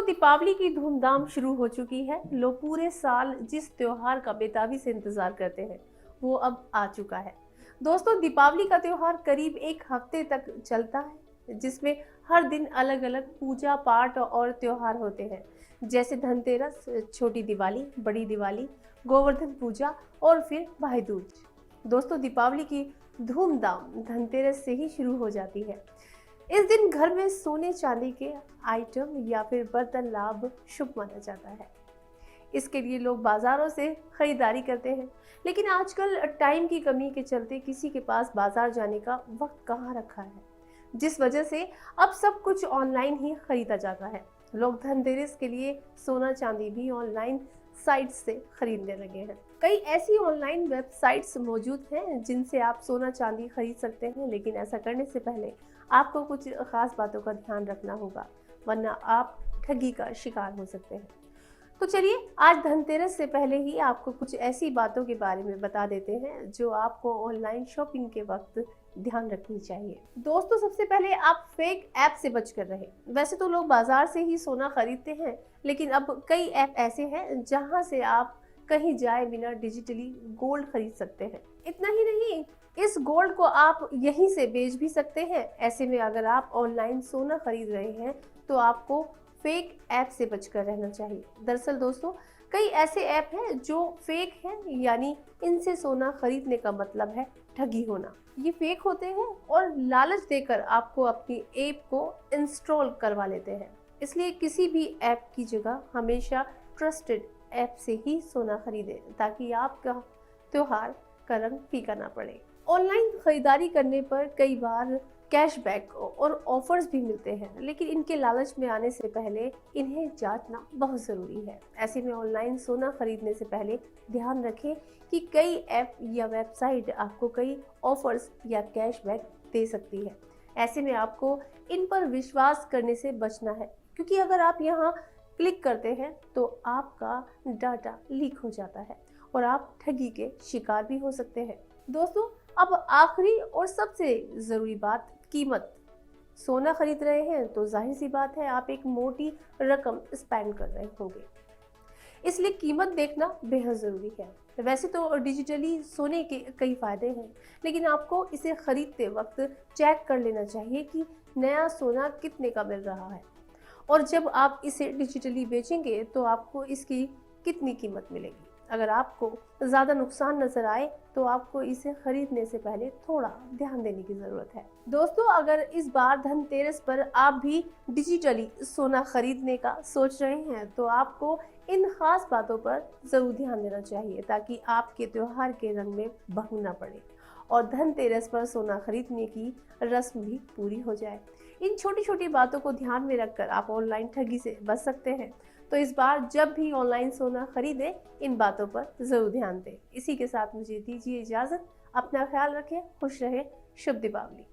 दोस्तों, दीपावली की धूमधाम शुरू हो चुकी है। लोग पूरे साल जिस त्योहार का बेताबी से इंतजार करते हैं वो अब आ चुका है। दोस्तों, दीपावली का त्योहार करीब एक हफ्ते तक चलता है, जिसमें हर दिन अलग अलग पूजा पाठ और त्योहार होते हैं, जैसे धनतेरस, छोटी दिवाली, बड़ी दिवाली, गोवर्धन पूजा और फिर भाई दूज। दोस्तों, दीपावली की धूमधाम धनतेरस से ही शुरू हो जाती है। इस दिन घर में सोने चांदी के आइटम या फिर बर्तन लाभ शुभ माना जाता है। इसके लिए लोग बाजारों से खरीदारी करते हैं, लेकिन आजकल टाइम की कमी के चलते किसी के पास बाजार जाने का वक्त कहाँ रखा है, जिस वजह से अब सब कुछ ऑनलाइन ही खरीदा जाता है। लोग धनतेरस के लिए सोना चांदी भी ऑनलाइन साइट से खरीदने लगे हैं। कई ऐसी ऑनलाइन वेबसाइट्स मौजूद हैं जिनसे आप सोना चांदी खरीद सकते हैं, लेकिन ऐसा करने से पहले आपको कुछ खास बातों का ध्यान रखना होगा, वरना आप ठगी का शिकार हो सकते हैं। तो चलिए, आज धनतेरस से पहले ही आपको कुछ ऐसी बातों के बारे में बता देते हैं जो आपको ऑनलाइन शॉपिंग के वक्त ध्यान रखनी चाहिए। दोस्तों, सबसे पहले आप फेक ऐप से बचकर रहें। वैसे तो लोग बाजार से ही सोना खरीदते हैं, लेकिन अब कई ऐप ऐसे हैं जहां से आप कहीं जाए बिना डिजिटली गोल्ड खरीद सकते हैं। इतना ही नहीं, इस गोल्ड को आप यहीं से बेच भी सकते हैं। ऐसे में अगर आप ऑनलाइन सोना खरीद रहे हैं तो आपको फेक ऐप से बचकर रहना चाहिए। दरअसल दोस्तों, कई ऐसे ऐप हैं जो फेक हैं, यानी इनसे सोना खरीदने का मतलब है ठगी होना। ये फेक होते हैं और लालच देकर आपको अपनी ऐप को इंस्टॉल करवा लेते हैं। इसलिए किसी भी ऐप की जगह हमेशा ट्रस्टेड ऐप से ही सोना खरीदें, ताकि आपका त्योहार का रंग फीका ना पड़े। ऑनलाइन खरीदारी करने पर कई बार कैशबैक और ऑफर्स भी मिलते हैं, लेकिन इनके लालच में आने से पहले इन्हें जांचना बहुत ज़रूरी है। ऐसे में ऑनलाइन सोना खरीदने से पहले ध्यान रखें कि कई ऐप या वेबसाइट आपको कई ऑफर्स या कैशबैक दे सकती है। ऐसे में आपको इन पर विश्वास करने से बचना है, क्योंकि अगर आप यहाँ क्लिक करते हैं तो आपका डाटा लीक हो जाता है और आप ठगी के शिकार भी हो सकते हैं। दोस्तों, अब आखिरी और सबसे ज़रूरी बात, कीमत। सोना खरीद रहे हैं तो जाहिर सी बात है आप एक मोटी रकम स्पेंड कर रहे होंगे, इसलिए कीमत देखना बेहद ज़रूरी है। वैसे तो डिजिटली सोने के कई फ़ायदे हैं, लेकिन आपको इसे खरीदते वक्त चेक कर लेना चाहिए कि नया सोना कितने का मिल रहा है, और जब आप इसे डिजिटली बेचेंगे तो आपको इसकी कितनी कीमत मिलेगी। अगर आपको ज़्यादा नुकसान नज़र आए तो आपको इसे खरीदने से पहले थोड़ा ध्यान देने की ज़रूरत है। दोस्तों, अगर इस बार धनतेरस पर आप भी डिजिटली सोना खरीदने का सोच रहे हैं तो आपको इन खास बातों पर ज़रूर ध्यान देना चाहिए, ताकि आपके त्योहार के रंग में भंग ना पड़े और धनतेरस पर सोना खरीदने की रस्म भी पूरी हो जाए। इन छोटी छोटी बातों को ध्यान में रखकर आप ऑनलाइन ठगी से बच सकते हैं। तो इस बार जब भी ऑनलाइन सोना खरीदें, इन बातों पर जरूर ध्यान दें। इसी के साथ मुझे दीजिए इजाजत। अपना ख्याल रखें, खुश रहें, शुभ दीपावली।